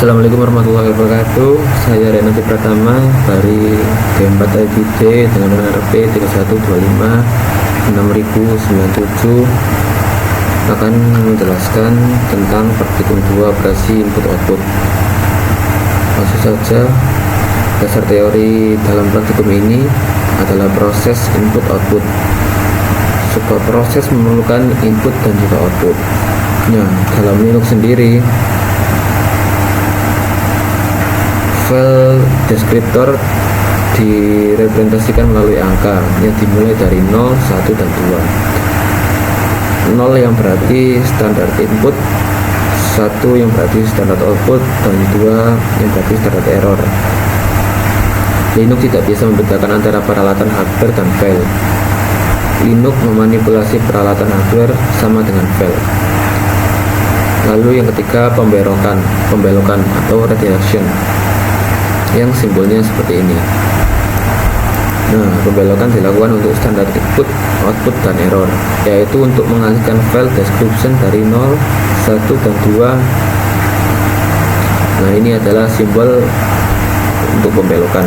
Assalamualaikum warahmatullahi wabarakatuh. Saya Renati Pratama dari G4 IGD dengan nomor RP 3125 6097 akan menjelaskan tentang praktikum 2 operasi input output. Langsung saja, dasar teori dalam praktikum ini adalah proses input output. Sebuah proses memerlukan input dan juga output. Nah, dalam Linux sendiri, file deskriptor direpresentasikan melalui angka yang dimulai dari 0, 1, dan 2. 0 yang berarti standar input, 1 yang berarti standar output, dan 2 yang berarti standar error. Linux tidak bisa membedakan antara peralatan hardware dan file. Linux memanipulasi peralatan hardware sama dengan file. Lalu yang ketiga, pembelokan atau redirection, yang simbolnya seperti ini. Nah, pembelokan dilakukan untuk standar input, output, dan error, yaitu untuk mengalihkan file description dari 0, 1, dan 2. Nah, ini adalah simbol untuk pembelokan.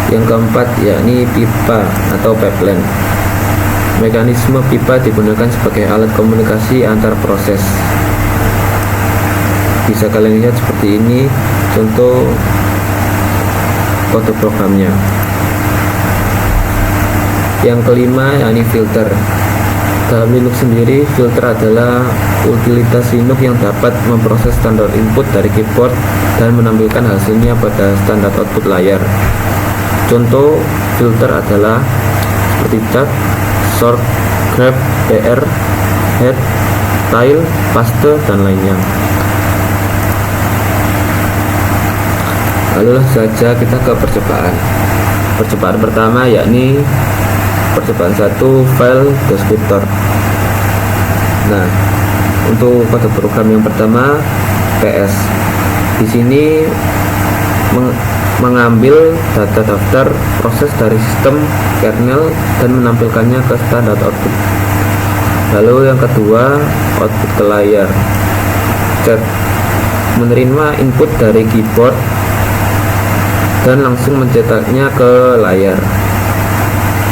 Yang keempat yakni pipa atau pipeline. Mekanisme pipa digunakan sebagai alat komunikasi antar proses. Bisa kalian lihat seperti ini contoh kode programnya. Yang kelima yakni filter. Dalam Linux sendiri, filter adalah utilitas Linux yang dapat memproses standar input dari keyboard dan menampilkan hasilnya pada standar output layar. Contoh filter adalah seperti tab, sort, grab, br, head, tile, paste, dan lainnya. Lalu saja kita ke percobaan. Percobaan pertama yakni percobaan 1 file deskriptor. Nah, untuk kode program yang pertama PS. Di sini mengambil data daftar proses dari sistem kernel dan menampilkannya ke standar output. Lalu yang kedua, output ke layar. Chat menerima input dari keyboard dan langsung mencetaknya ke layar.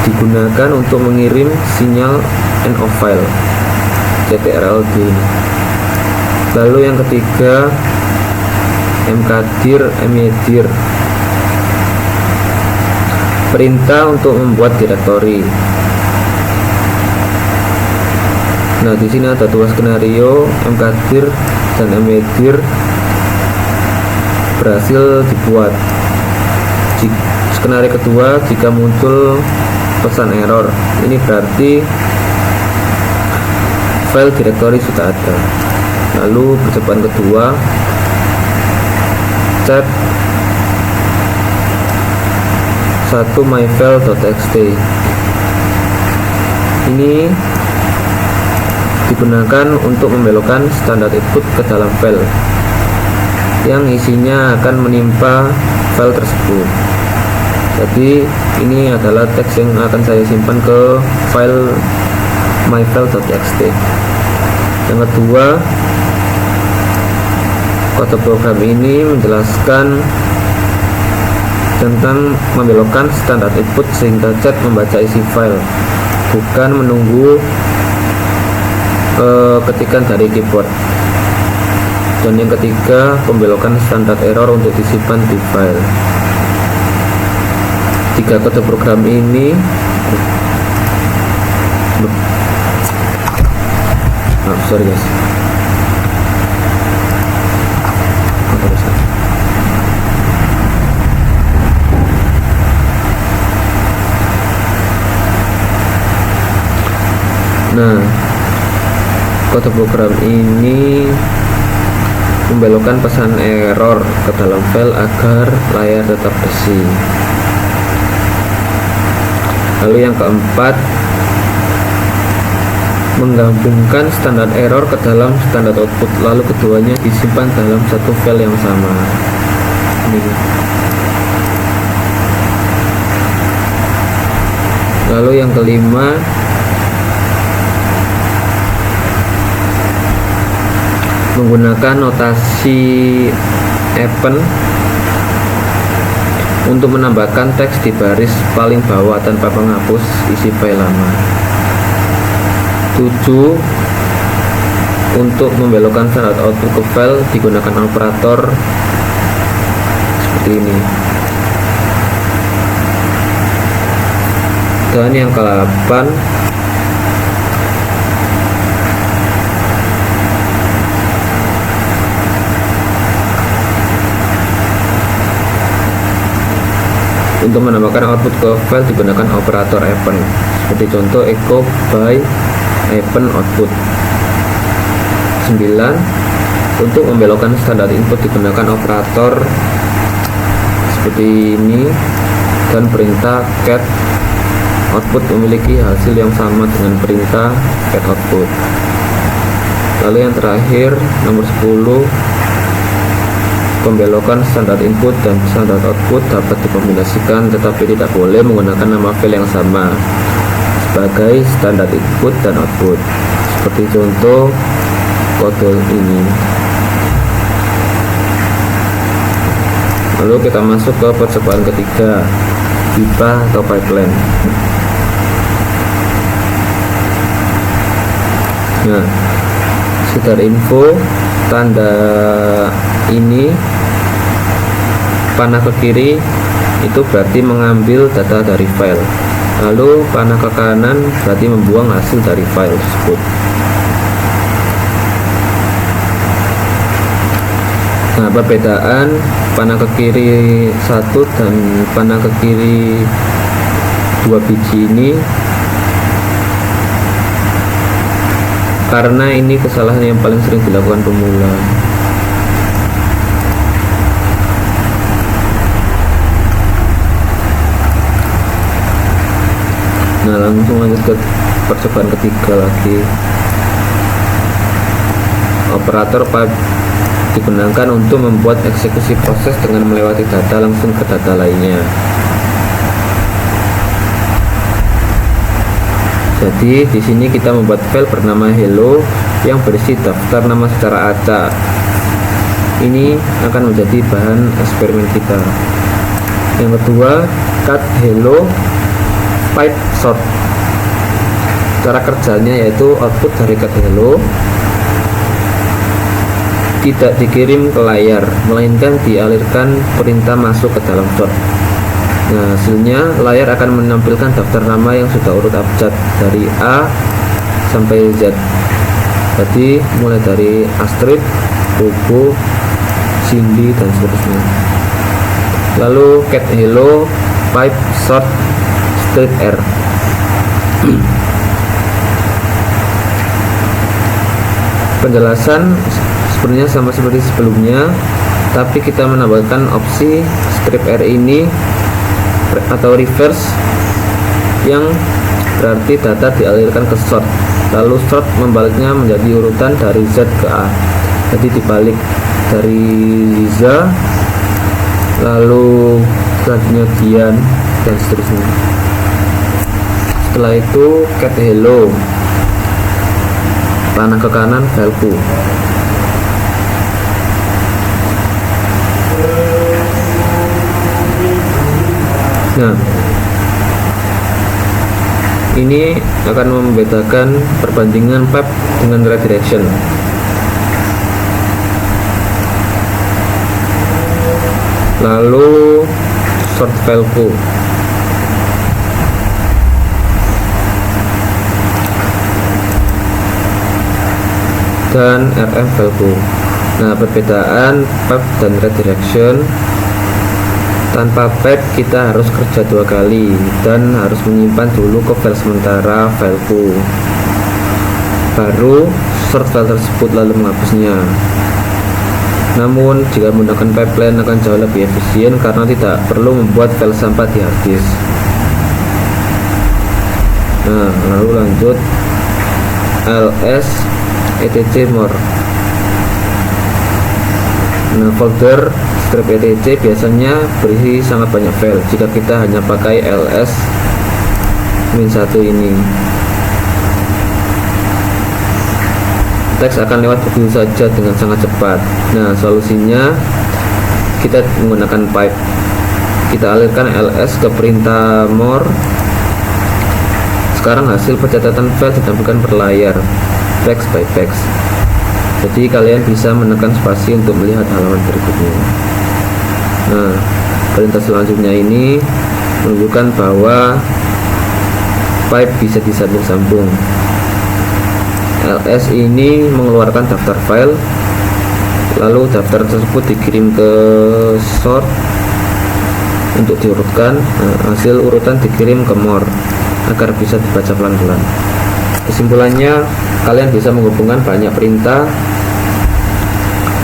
Digunakan untuk mengirim sinyal end of file CTRLD. Lalu yang ketiga, mkdir emedir, perintah untuk membuat direktori. Nah, di sini ada dua skenario, mkdir dan emedir berhasil dibuat. Skenario kedua, jika muncul pesan error, ini berarti file directory sudah ada. Lalu percobaan kedua, chat 1 myfile.txt. Ini digunakan untuk membelokkan standar input ke dalam file yang isinya akan menimpa file tersebut. Jadi ini adalah teks yang akan saya simpan ke file myfile.txt. Yang kedua, kode program ini menjelaskan tentang membelokkan standar input sehingga chat membaca isi file, bukan menunggu ketikan dari keyboard. Dan yang ketiga, pembelokan standar error untuk disimpan di file. Tiga kode program ini sorry guys. Nah, kode program ini membelokkan pesan error ke dalam file agar layar tetap bersih. Lalu yang keempat, menggabungkan standar error ke dalam standar output, lalu keduanya disimpan dalam satu file yang sama. Ini. Lalu yang kelima, menggunakan notasi append untuk menambahkan teks di baris paling bawah tanpa menghapus isi file lama. 7. Untuk membelokkan standard output ke file digunakan operator seperti ini. Dan yang ke-8, untuk menambahkan output ke file digunakan operator append, seperti contoh echo by append output. 9. Untuk membelokkan standar input digunakan operator seperti ini, dan perintah get output memiliki hasil yang sama dengan perintah get output. Lalu yang terakhir, nomor 10, pembelokan standar input dan standar output dapat dikombinasikan tetapi tidak boleh menggunakan nama file yang sama sebagai standar input dan output, seperti contoh kode ini. Lalu kita masuk ke percobaan ketiga, pipa atau pipeline. Nah, sekedar info, tanda ini panah ke kiri itu berarti mengambil data dari file, lalu panah ke kanan berarti membuang hasil dari file tersebut. Nah, perbedaan panah ke kiri 1 dan panah ke kiri 2 biji ini karena ini kesalahan yang paling sering dilakukan pemula. Nah, langsung lanjut ke percobaan ketiga lagi. Operator pipe digunakan untuk membuat eksekusi proses dengan melewati data langsung ke data lainnya. Jadi di sini kita membuat file bernama hello yang berisi daftar nama secara acak. Ini akan menjadi bahan eksperimen kita. Yang kedua, cut hello pipe sort. Cara kerjanya yaitu output dari cut hello tidak dikirim ke layar, melainkan dialirkan perintah masuk ke dalam sort. Nah, hasilnya layar akan menampilkan daftar nama yang sudah urut abjad dari A sampai Z. Jadi mulai dari Astrid, Bobo, Cindy dan seterusnya. Lalu cat hello pipe sort straight R. Penjelasan sebenarnya sama seperti sebelumnya, tapi kita menambahkan opsi strip R ini atau reverse, yang berarti data dialirkan ke sort, lalu sort membaliknya menjadi urutan dari Z ke A. Jadi dibalik dari Z, lalu selanjutnya Dian dan seterusnya. Setelah itu cat hello panah ke kanan valku. Nah, ini akan membedakan perbandingan pipe dengan redirection. Lalu sort valku. Dan RM valku. Nah, perbedaan pipe dan redirection, tanpa pipe kita harus kerja 2 kali dan harus menyimpan dulu ke file sementara fileku, baru sort file tersebut lalu menghapusnya. Namun jika menggunakan pipeline akan jauh lebih efisien karena tidak perlu membuat file sampah di hard disk. Nah, lalu lanjut ls etc more. Nah, folder strip etc biasanya berisi sangat banyak file jika kita hanya pakai ls-1 ini. Teks akan lewat begitu saja dengan sangat cepat. Nah, solusinya kita menggunakan pipe. Kita alirkan ls ke perintah more. Sekarang hasil pencatatan file ditampilkan per layar, text by text. Jadi kalian bisa menekan spasi untuk melihat halaman berikutnya. Nah, perintah selanjutnya ini menunjukkan bahwa pipe bisa disambung-sambung. ls ini mengeluarkan daftar file, lalu daftar tersebut dikirim ke sort untuk diurutkan. Hasil urutan dikirim ke more agar bisa dibaca pelan-pelan. Kesimpulannya, kalian bisa menghubungkan banyak perintah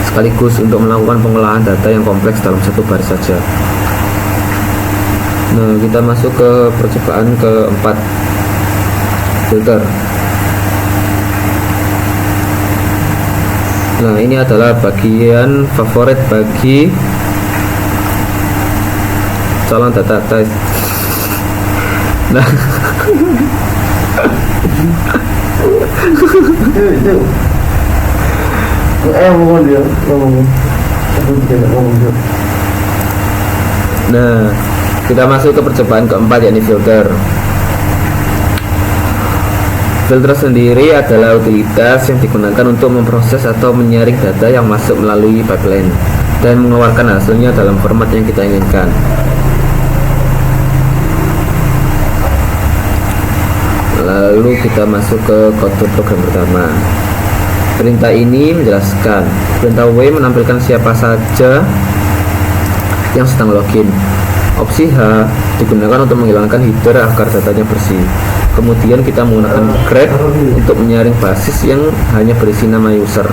sekaligus untuk melakukan pengolahan data yang kompleks dalam satu baris saja. Nah, kita masuk ke percobaan keempat, filter. Nah, ini adalah bagian favorit bagi calon data type. Nah, nah, kita masuk ke percobaan keempat, yakni filter. Filter sendiri adalah utilitas yang digunakan untuk memproses atau menyaring data yang masuk melalui pipeline dan mengeluarkan hasilnya dalam format yang kita inginkan. Lalu kita masuk ke kode program pertama. Perintah ini menjelaskan. Perintah W menampilkan siapa saja yang sedang login. Opsi H digunakan untuk menghilangkan header agar datanya bersih. Kemudian kita menggunakan grep untuk menyaring basis yang hanya berisi nama user.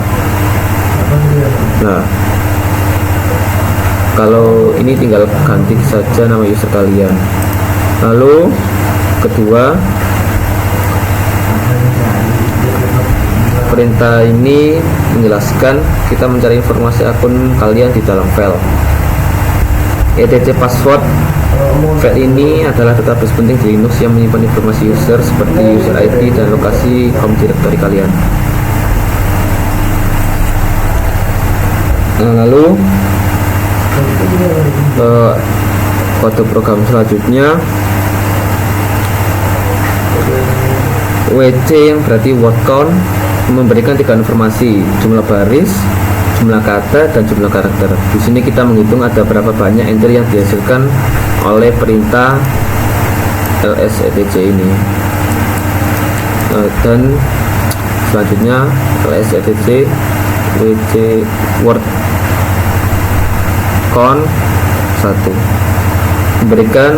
Nah, kalau ini tinggal ganti saja nama user kalian. Lalu kedua, perintah ini menjelaskan kita mencari informasi akun kalian di dalam file. etc password. File ini adalah database penting di Linux yang menyimpan informasi user seperti user ID dan lokasi home directory kalian. Nah, lalu kode program selanjutnya WC yang berarti word count memberikan 3 informasi: jumlah baris, jumlah kata, dan jumlah karakter. Di sini kita menghitung ada berapa banyak entry yang dihasilkan oleh perintah ls/etc ini. Dan selanjutnya ls/etc wc word count 1 memberikan,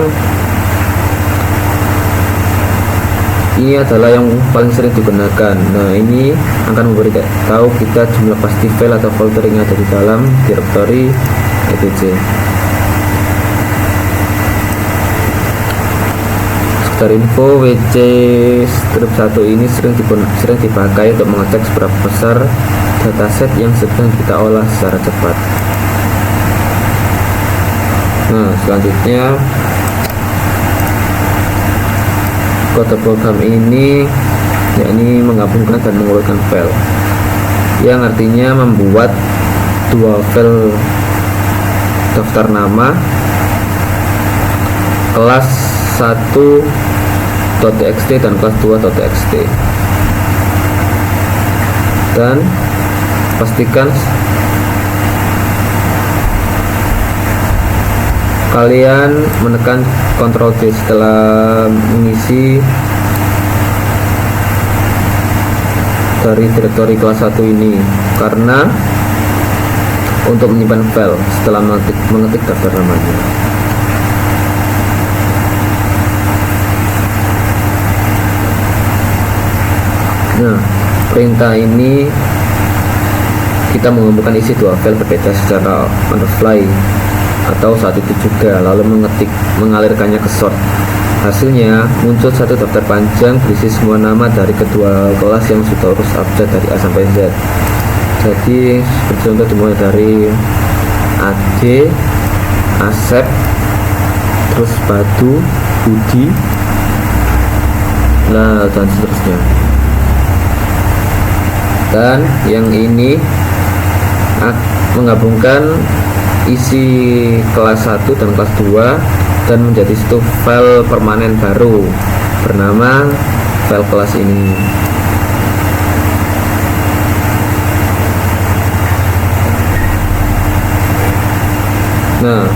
ini adalah yang paling sering digunakan. Nah, ini akan memberi tahu kita jumlah pasti file atau folder yang ada di dalam directory etc. Sekedar info, wc strip 1 ini sering dipakai untuk mengecek seberapa besar dataset yang sedang kita olah secara cepat. Nah, selanjutnya kode program ini yakni menggabungkan dan mengurutkan file, yang artinya membuat dua file daftar nama kelas 1.txt dan kelas 2.txt, dan pastikan kalian menekan Ctrl D setelah mengisi dari direktori kelas 1 ini, karena untuk menyimpan file setelah mengetik daftar namanya. Nah, perintah ini kita mengumpulkan isi dua file berbeda secara on the fly atau saat itu juga, lalu mengalirkannya ke sort. Hasilnya muncul satu daftar panjang berisi semua nama dari kedua kelas yang sudah urus update dari A sampai Z. Jadi seperti contoh dimulai dari AD, Asep, terus Badu, Budi, dan seterusnya. Dan yang ini menggabungkan isi kelas 1 dan kelas 2 dan menjadi satu file permanen baru bernama file kelas ini. Nah,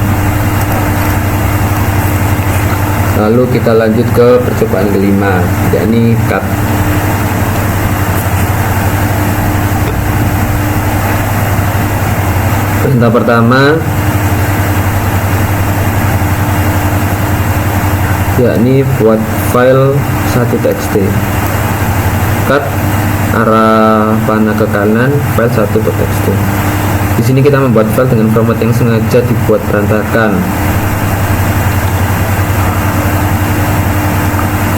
lalu kita lanjut ke percobaan kelima, yakni cut. Perintah pertama yakni buat file 1.txt. Cut arah panah ke kanan file 1.txt. Di sini kita membuat file dengan format yang sengaja dibuat berantakan.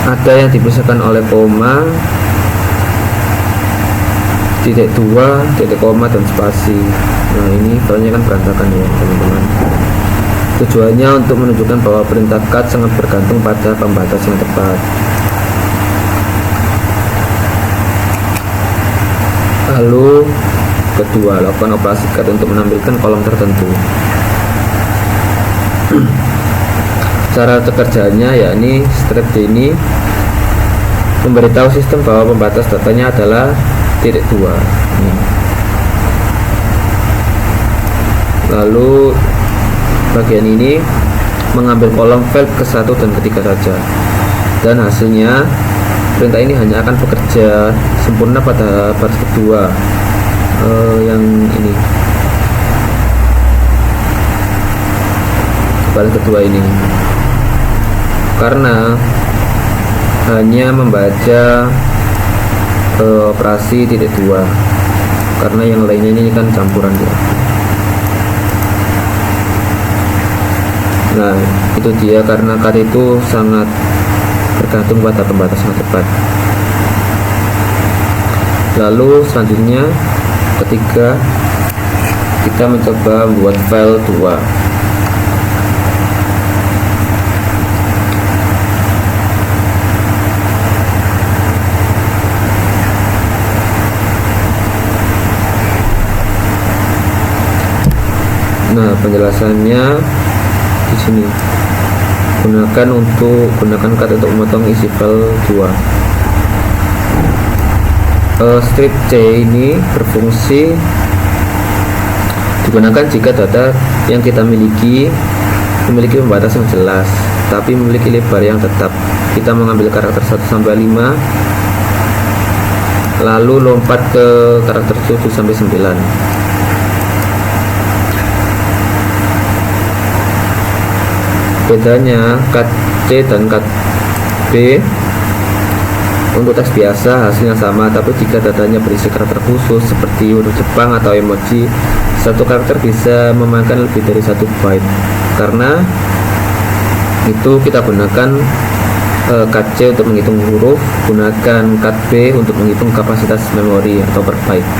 Ada yang dipisahkan oleh koma, titik 2, titik koma, dan spasi. Nah, ini filenya kan berantakan ya teman-teman. Tujuannya untuk menunjukkan bahwa perintah cut sangat bergantung pada pembatas yang tepat. Lalu kedua, lakukan operasi cut untuk menampilkan kolom tertentu. Cara kerjanya yakni strip ini memberitahu sistem bahwa pembatas datanya adalah titik 2. Lalu bagian ini mengambil kolom file ke-1 dan ke-3 saja, dan hasilnya perintah ini hanya akan bekerja sempurna pada baris kedua, yang ini, baris kedua ini, karena hanya membaca operasi titik 2, karena yang lainnya ini kan campuran ya. Nah, itu dia, karena cut itu sangat bergantung pada pembatas yang tepat. Lalu selanjutnya ketiga, kita mencoba membuat file 2. Nah, penjelasannya di sini. Gunakan cut untuk memotong isi file 2. Strip C ini berfungsi digunakan jika data yang kita memiliki pembatas yang jelas, tapi memiliki lebar yang tetap. Kita mengambil karakter 1 sampai 5, lalu lompat ke karakter 7 sampai 9. Bedanya cut C dan cut B, untuk teks biasa hasilnya sama, tapi jika datanya berisi karakter khusus seperti huruf Jepang atau emoji, satu karakter bisa memakan lebih dari 1 byte. Karena itu kita gunakan cut C untuk menghitung huruf, gunakan cut B untuk menghitung kapasitas memori atau per byte.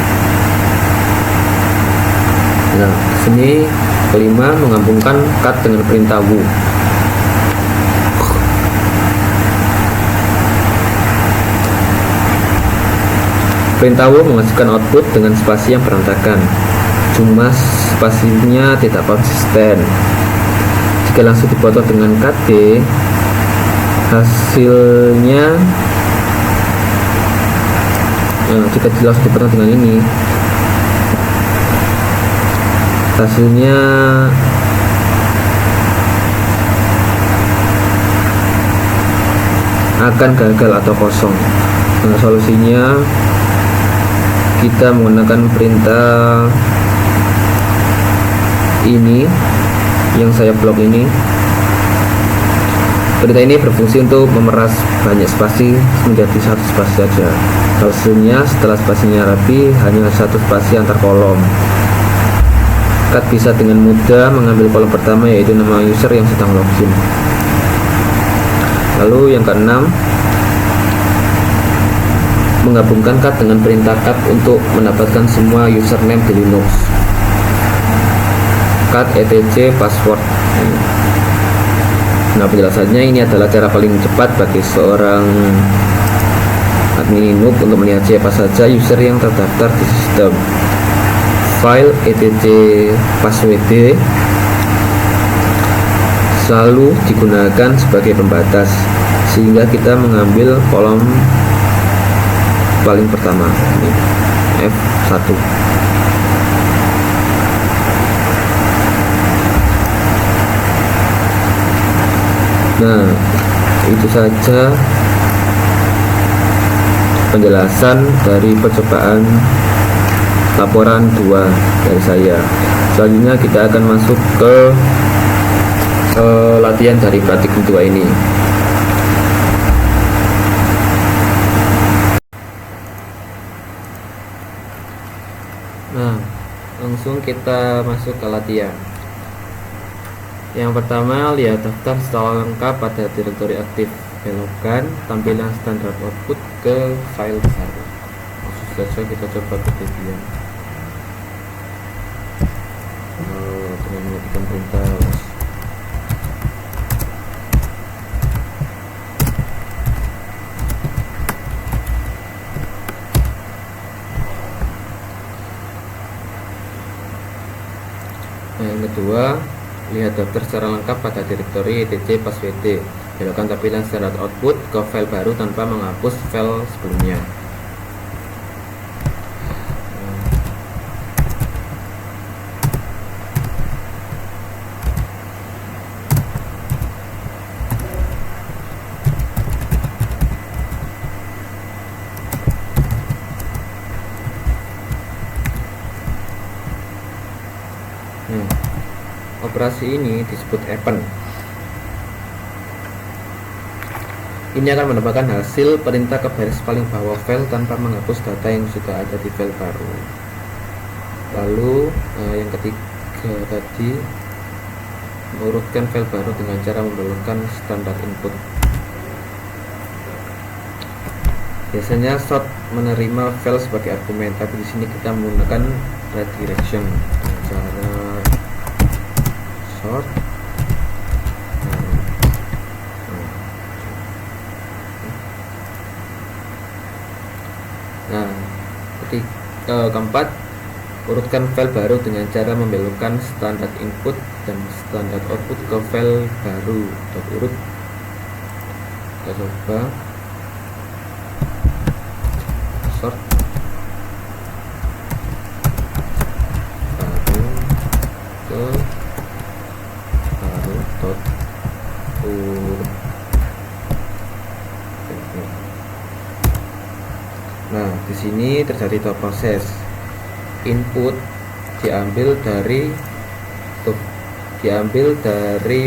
Nah, sini kelima, menggabungkan cut dengan perintah wu. Perintah wu menghasilkan output dengan spasi yang berantakan, cuma spasinya tidak konsisten. Jika langsung dipotong dengan cut D, hasilnya jika langsung dipotong dengan ini, hasilnya akan gagal atau kosong. Nah, solusinya kita menggunakan perintah ini yang saya blok ini. Perintah ini berfungsi untuk memeras banyak spasi menjadi satu spasi saja. Hasilnya setelah spasinya rapi hanya satu spasi antar kolom. Cut bisa dengan mudah mengambil kolom pertama, yaitu nama user yang sedang login. Lalu yang keenam, menggabungkan cut dengan perintah cut untuk mendapatkan semua username di Linux. Cut etc password. Nah, penjelasannya ini adalah cara paling cepat bagi seorang admin Linux untuk melihat siapa saja user yang terdaftar di sistem. File etc password selalu digunakan sebagai pembatas, sehingga kita mengambil kolom paling pertama ini F1. Nah, itu saja penjelasan dari percobaan laporan 2 dari saya. Selanjutnya kita akan masuk ke latihan dari praktikum 2 ini. Nah, langsung kita masuk ke latihan. Yang pertama, lihat daftar secara lengkap pada direktori aktif. Belokkan tampilan standar output ke file baru. Langsung saja kita coba ke Debian dengan mengetikkan perintah Nah, yang kedua, lihat daftar secara lengkap pada direktori etc passwd. Belokkan tampilan standar output ke file baru tanpa menghapus file sebelumnya. Operasi ini disebut append. Ini akan menambahkan hasil perintah ke baris paling bawah file tanpa menghapus data yang sudah ada di file baru. Lalu yang ketiga tadi, mengurutkan file baru dengan cara membelokkan standar input. Biasanya sort menerima file sebagai argumen, tapi di sini kita menggunakan redirection dengan cara sort. Nah, keempat, urutkan file baru dengan cara membelokkan standar input dan standar output ke file baru. Urut. Kita coba sort baru ke baru dot urut. Nah, di sini terjadi dua proses. Input diambil dari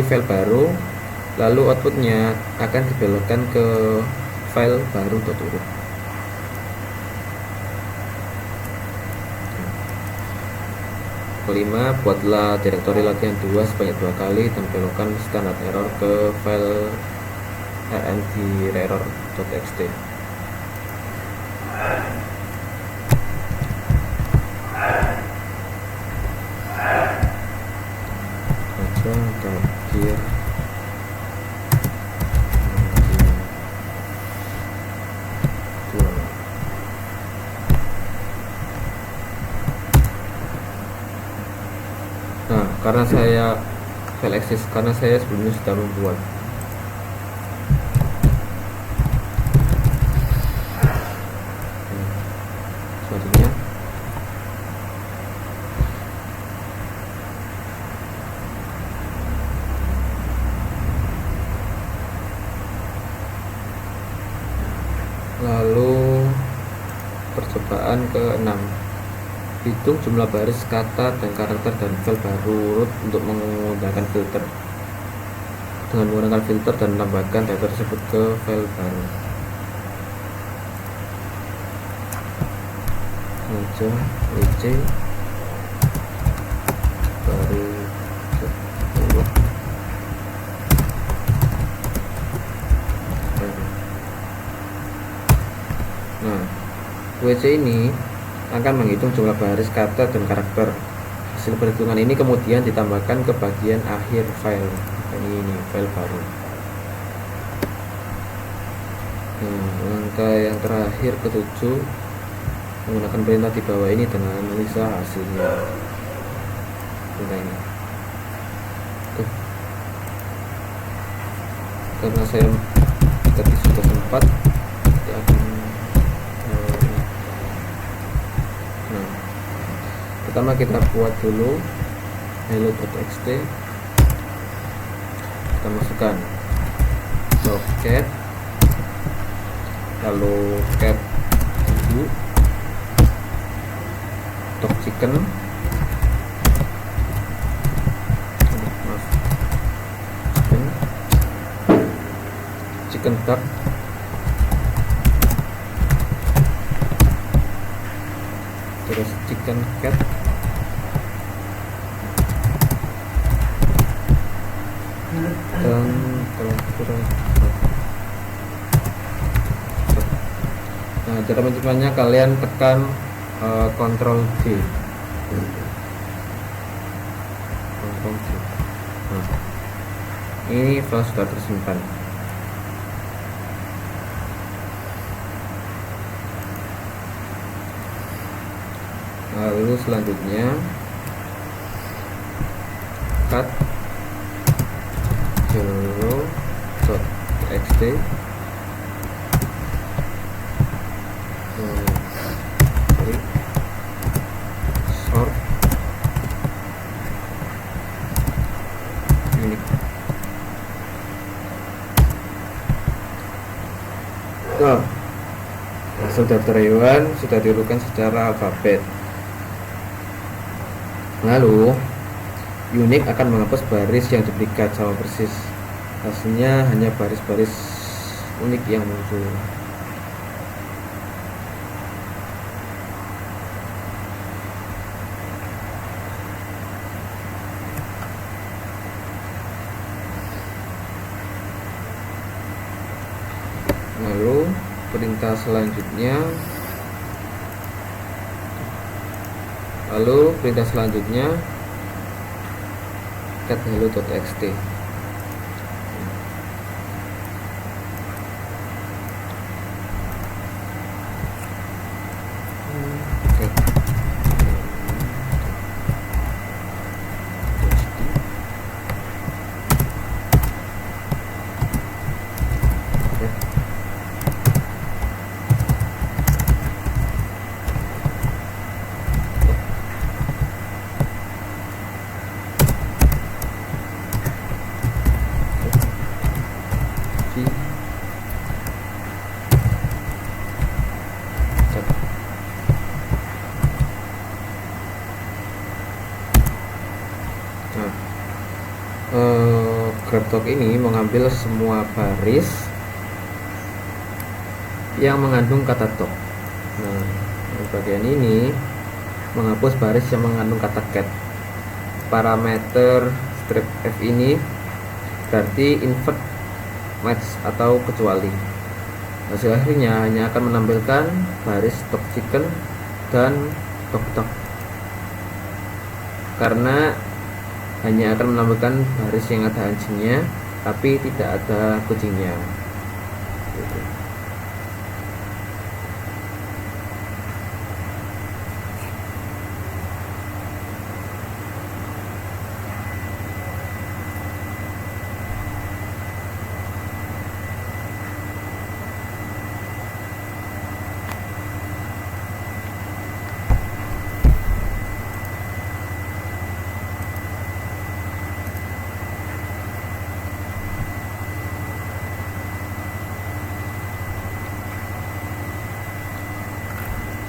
file baru, lalu outputnya akan dibelokkan ke file baru .urut. Kelima, buatlah direktori latihan 2 sebanyak 2 kali dan belokkan standar error ke file rndirror.txt. Terakhir karena saya file exist, karena saya sebelumnya sudah membuat. Selanjutnya lalu percobaan ke-6, hitung jumlah baris kata dan karakter dan file baru urut untuk menggunakan filter. Dengan menggunakan filter dan menambahkan data tersebut ke file baru. Aja wc baru urut. Nah, wc ini akan menghitung jumlah baris kata dan karakter. Hasil perhitungan ini kemudian ditambahkan ke bagian akhir file. Ini file baru. Nah, langkah yang terakhir ke-7, menggunakan perintah di bawah ini dan analisa hasilnya. Perintah ini. karena saya tadi sudah sempat ya, nah pertama kita buat dulu hello.txt, kita masukkan soket, lalu cat 7 dog chicken, chicken duck, terus chicken cat, dan terakhir. Nah, cara menciptanya kalian tekan Ctrl G. Ctrl G. Nah, ini file sudah tersimpan. Lalu selanjutnya cut hello.txt, sort unique. Hasil daftar hewan sudah diurutkan secara alfabet. Lalu Unique akan menghapus baris yang duplikat sama persis. Hasilnya hanya baris-baris unik yang muncul. Lalu perintah selanjutnya cat hello.txt. GrabTalk ini mengambil semua baris yang mengandung kata talk. Nah, di bagian ini menghapus baris yang mengandung kata cat. Parameter strip F ini berarti invert, match atau kecuali. Hasil akhirnya hanya akan menampilkan baris dog chicken dan dog duck, karena hanya akan menampilkan baris yang ada anjingnya tapi tidak ada kucingnya.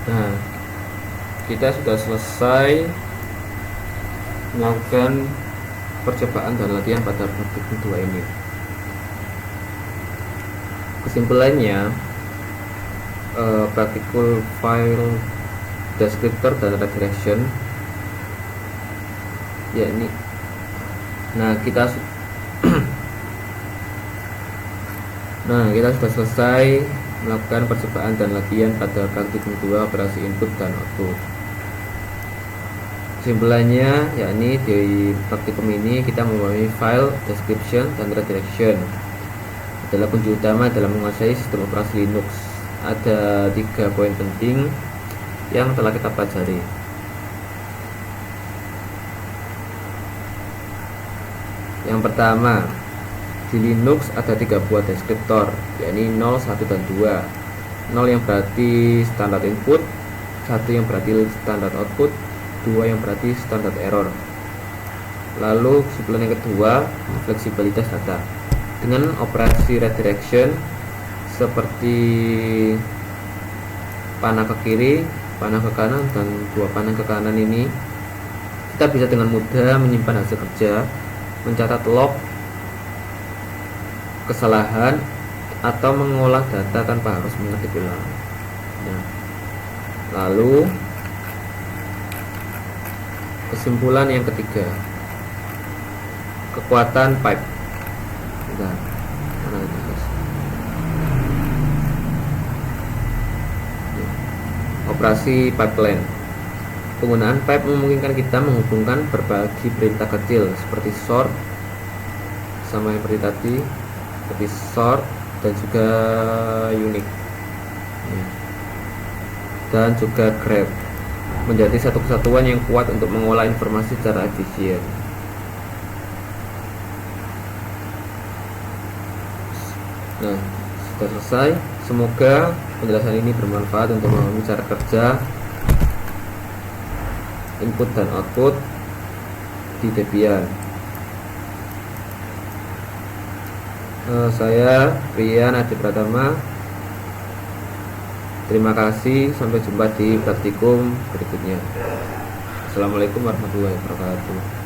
Nah, kita sudah selesai melakukan percobaan dan latihan pada praktik kedua ini. Kesimpulannya, practical file descriptor dan redirection, yakni, kita sudah selesai melakukan percobaan dan latihan pada praktik kedua operasi input dan output. Kesimpulannya, yakni di praktikum ini kita memahami file description dan redirection adalah kunci utama dalam menguasai sistem operasi Linux. Ada 3 poin penting yang telah kita pelajari. Yang pertama, Di Linux ada 3 buah deskriptor, yakni 0, 1, dan 2. 0 yang berarti standar input, 1 yang berarti standar output, 2 yang berarti standar error. Lalu kesimpulan yang kedua, fleksibilitas data. Dengan operasi redirection seperti panah ke kiri, panah ke kanan, dan 2 panah ke kanan ini, kita bisa dengan mudah menyimpan hasil kerja, mencatat log kesalahan, atau mengolah data tanpa harus mengetik ulang. Nah, lalu kesimpulan yang ketiga, kekuatan pipe. Nah, operasi pipeline. Penggunaan pipe memungkinkan kita menghubungkan berbagai perintah kecil seperti sort, sama yang seperti tadi, seperti sort dan juga unique, dan juga grep, menjadi satu kesatuan yang kuat untuk mengolah informasi secara efisien. Nah, sudah selesai. Semoga penjelasan ini bermanfaat untuk memahami cara kerja input dan output di Debian. Saya Rian Adi Pratama. Terima kasih, sampai jumpa di praktikum berikutnya. Assalamualaikum warahmatullahi wabarakatuh.